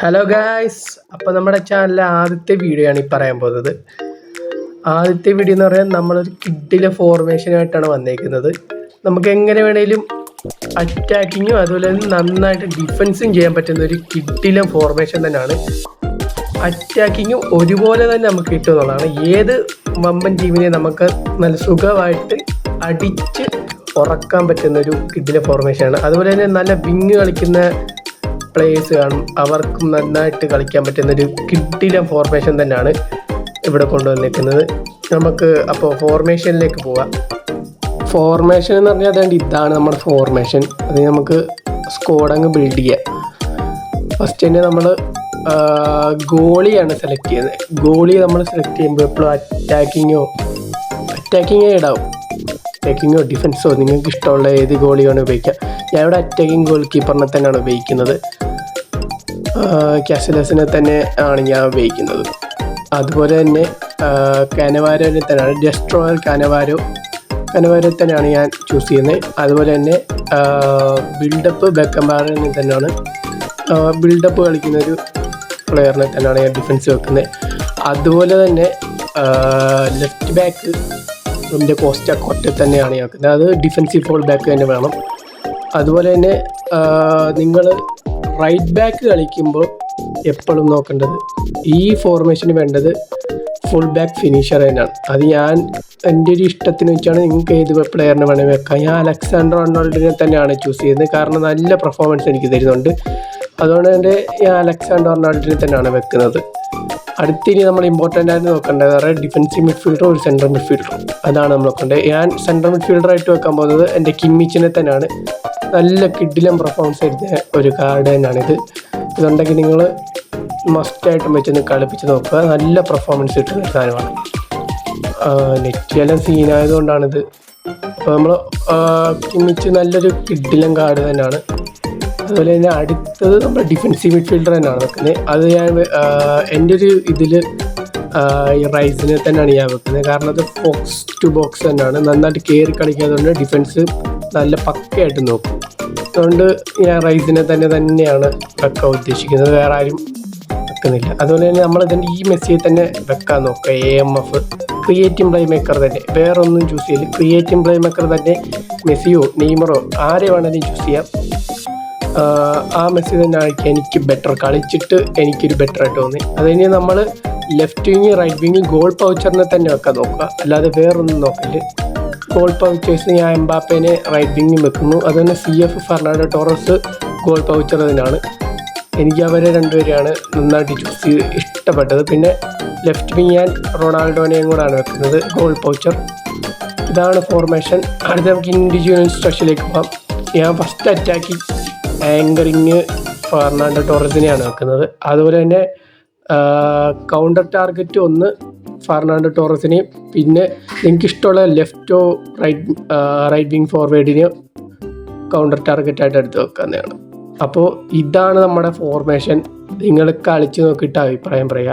Hello guys, അപ്പോൾ നമ്മുടെ ചാനലിലെ ആദ്യത്തെ വീഡിയോ ആണ് ഈ പറയാൻ പോകുന്നത്. ആദ്യത്തെ വീഡിയോ എന്ന് പറയാൻ നമ്മളൊരു കിഡിലെ ഫോർമേഷനായിട്ടാണ് വന്നേക്കുന്നത്. നമുക്ക് എങ്ങനെ വേണേലും അറ്റാക്കിങ്ങും അതുപോലെ തന്നെ നന്നായിട്ട് ഡിഫെൻസും ചെയ്യാൻ പറ്റുന്ന ഒരു കിഡിലെ ഫോർമേഷൻ തന്നെയാണ്. അറ്റാക്കിങ്ങും ഒരുപോലെ തന്നെ നമുക്ക് കിട്ടുന്നതാണ്. ഏത് വമ്പൻ ടീമിനെ നമുക്ക് നല്ല സുഖമായിട്ട് അടിച്ച് ഉറക്കാൻ പറ്റുന്ന ഒരു കിഡിലെ ഫോർമേഷനാണ്. അതുപോലെ തന്നെ നല്ല വിങ് കളിക്കുന്ന പ്ലേയേഴ്സ് കാണും, അവർക്കും നന്നായിട്ട് കളിക്കാൻ പറ്റുന്നൊരു കിഡിലെ ഫോർമേഷൻ തന്നെയാണ് ഇവിടെ കൊണ്ടുവന്നിരിക്കുന്നത്. നമുക്ക് അപ്പോൾ ഫോർമേഷനിലേക്ക് പോവാം. ഫോർമേഷൻ എന്ന് പറഞ്ഞാൽ അതുകൊണ്ട് ഇതാണ് നമ്മുടെ ഫോർമേഷൻ. അത് നമുക്ക് സ്ക്വാഡ് അങ്ങ് ബിൽഡ് ചെയ്യാം. ഫസ്റ്റ് തന്നെ നമ്മൾ ഗോളിയാണ് സെലക്ട് ചെയ്യുന്നത്. ഗോളി നമ്മൾ സെലക്ട് ചെയ്യുമ്പോൾ എപ്പോഴും അറ്റാക്കിങ്ങോ ഇടാവും. അറ്റാക്കിങ്ങോ ഡിഫെൻസോ നിങ്ങൾക്ക് ഇഷ്ടമുള്ള ഏത് ഗോളിയാണ് ഉപയോഗിക്കുക. ഞാൻ ഇവിടെ അറ്റാക്കിങ് ഗോൾ കീപ്പറിനെ തന്നെയാണ് ഉപയോഗിക്കുന്നത്. കാസിലസിനെ തന്നെ ആണ് ഞാൻ ഉപയോഗിക്കുന്നത്. അതുപോലെ തന്നെ കാനവാരോനെ തന്നെയാണ്, ഡെസ്ട്രോയർ കാനവാരോ തന്നെയാണ് ഞാൻ ചൂസ് ചെയ്യുന്നത്. അതുപോലെ തന്നെ ബിൽഡപ്പ് ബെക്കംബാറിനെ തന്നെയാണ്, ബിൽഡപ്പ് കളിക്കുന്ന ഒരു പ്ലെയറിനെ തന്നെയാണ് ഞാൻ ഡിഫൻസ് വെക്കുന്നത്. അതുപോലെ തന്നെ ലെഫ്റ്റ് ബാക്ക് എൻ്റെ കോസ്റ്റ തന്നെയാണ് ഞാൻ വെക്കുന്നത്. അത് ഡിഫൻസീവ് ഫോൾ ബാക്ക് തന്നെ വേണം. അതുപോലെ തന്നെ നിങ്ങൾ റൈറ്റ് ബാക്ക് കളിക്കുമ്പോൾ എപ്പോഴും നോക്കേണ്ടത് ഈ ഫോർമേഷന് വേണ്ടത് ഫുൾ ബാക്ക് ഫിനിഷർ തന്നെയാണ്. അത് ഞാൻ എൻ്റെ ഒരു ഇഷ്ടത്തിന് വെച്ചാണ്. നിങ്ങൾക്ക് ഏത് പ്ലെയറിനെ വേണമെങ്കിൽ വെക്കാം. ഞാൻ അലക്സാണ്ടർ ആർണോൾഡിനെ തന്നെയാണ് ചൂസ് ചെയ്യുന്നത്, കാരണം നല്ല പെർഫോമൻസ് എനിക്ക് തരുന്നുണ്ട്. അതുകൊണ്ട് തന്നെ ഞാൻ അലക്സാണ്ടർ ആർണോൾഡിനെ തന്നെയാണ് വെക്കുന്നത്. അടുത്തിനി നമ്മൾ ഇമ്പോർട്ടൻ്റ് ആയിട്ട് നോക്കേണ്ടത് വേറെ ഡിഫൻസീവ് മിഡ്ഫീൽഡർ, ഒരു സെൻട്രൽ മിഡ്ഫീൽഡർ, അതാണ് നമ്മൾ നോക്കേണ്ടത്. ഞാൻ സെൻട്രൽ മിഡ്ഫീൽഡറായിട്ട് വെക്കാൻ പോകുന്നത് എൻ്റെ കിമ്മിച്ചിനെ തന്നെയാണ്. നല്ല കിഡിലും പെർഫോമൻസ് എടുത്ത ഒരു കാർഡ് തന്നെയാണിത്. ഇതുണ്ടെങ്കിൽ നിങ്ങൾ മസ്റ്റായിട്ടും വെച്ചൊന്ന് കളിപ്പിച്ച് നോക്കുക. നല്ല പെർഫോമൻസ് കിട്ടുന്ന ഒരു സാധനമാണ്. നെറ്റിയെല്ലാം സീനായതുകൊണ്ടാണിത്. അപ്പോൾ നമ്മൾ കിമ്മിച്ച് നല്ലൊരു കിഡിലും കാർഡ് തന്നെയാണ്. അതുപോലെ തന്നെ അടുത്തത് നമ്മൾ ഡിഫൻസീവ് മിഡ്ഫീൽഡർ തന്നെയാണ് വെക്കുന്നത്. അത് ഞാൻ എൻ്റെ ഒരു ഇതിൽ ഈ റൈസിനെ തന്നെയാണ് ഞാൻ വെക്കുന്നത്, കാരണം അത് ബോക്സ് ടു ബോക്സ് തന്നെയാണ്. നന്നായിട്ട് കയറി കളിക്കാത്തതുകൊണ്ട് ഡിഫൻസ് നല്ല പക്കയായിട്ട് നോക്കും. അതുകൊണ്ട് ഞാൻ റൈസിനെ തന്നെയാണ് വെക്കാൻ ഉദ്ദേശിക്കുന്നത്, വേറെ ആരും വെക്കുന്നില്ല. അതുപോലെ തന്നെ നമ്മളിതിൻ്റെ ഈ മെസ്സിയെ തന്നെ വെക്കാൻ നോക്കുക. AMF ക്രിയേറ്റീവ് പ്ലേ മേക്കർ തന്നെ, വേറെ ഒന്നും ചൂസ് ചെയ്യില്ല. ക്രിയേറ്റീവ് പ്ലേ മേക്കർ തന്നെ മെസ്സിയോ നെയ്മറോ ആരെ വേണമെങ്കിലും ചൂസ് ചെയ്യാം. ആ മെസ്സി തന്നെ ആയിരിക്കും എനിക്ക് ബെറ്റർ, കളിച്ചിട്ട് എനിക്കൊരു ബെറ്റർ ആയിട്ട് തോന്നി. അത് കഴിഞ്ഞ് നമ്മൾ left wing right wing goal പൗച്ചറിനെ തന്നെ വെക്കാൻ നോക്കുക, അല്ലാതെ വേറൊന്നും നോക്കില്ല. ഗോൾ പൗച്ചേഴ്സ് ഞാൻ എംബാപ്പേനെ റൈറ്റ് വിങ്ങിൽ വെക്കുന്നു. അതുതന്നെ CF Fernando Torres goal poacher തന്നെയാണ്. എനിക്ക് അവരെ രണ്ടുപേരെയാണ് നന്നായിട്ട് ചൂസ് ഇഷ്ടപ്പെട്ടത്. പിന്നെ ലെഫ്റ്റ് വിങ് ഞാൻ റൊണാൾഡോനെയും കൂടെയാണ് വെക്കുന്നത് ഗോൾ പൗച്ചർ. ഇതാണ് ഫോർമേഷൻ. അടുത്ത നമുക്ക് ഇൻഡിവിജ്വൽ ഇൻസ്ട്രക്ഷനിലേക്ക് പോകാം. ഞാൻ ഫസ്റ്റ് അറ്റാക്കിങ് ആങ്കറിങ് ഫെർണാണ്ടോ ടോറസിനെയാണ് വെക്കുന്നത്. അതുപോലെ തന്നെ കൗണ്ടർ ടാർഗറ്റ് ഒന്ന് ഫെർണാണ്ടോ ടോറസിനെയും, പിന്നെ എനിക്കിഷ്ടമുള്ള ലെഫ്റ്റോ റൈറ്റ് വിങ് ഫോർവേഡിനെയോ കൗണ്ടർ ടാർഗറ്റായിട്ട് എടുത്ത് വെക്കുന്നതാണ്. അപ്പോൾ ഇതാണ് നമ്മുടെ ഫോർമേഷൻ. നിങ്ങൾ കളിച്ച് നോക്കിയിട്ട് അഭിപ്രായം പറയുക.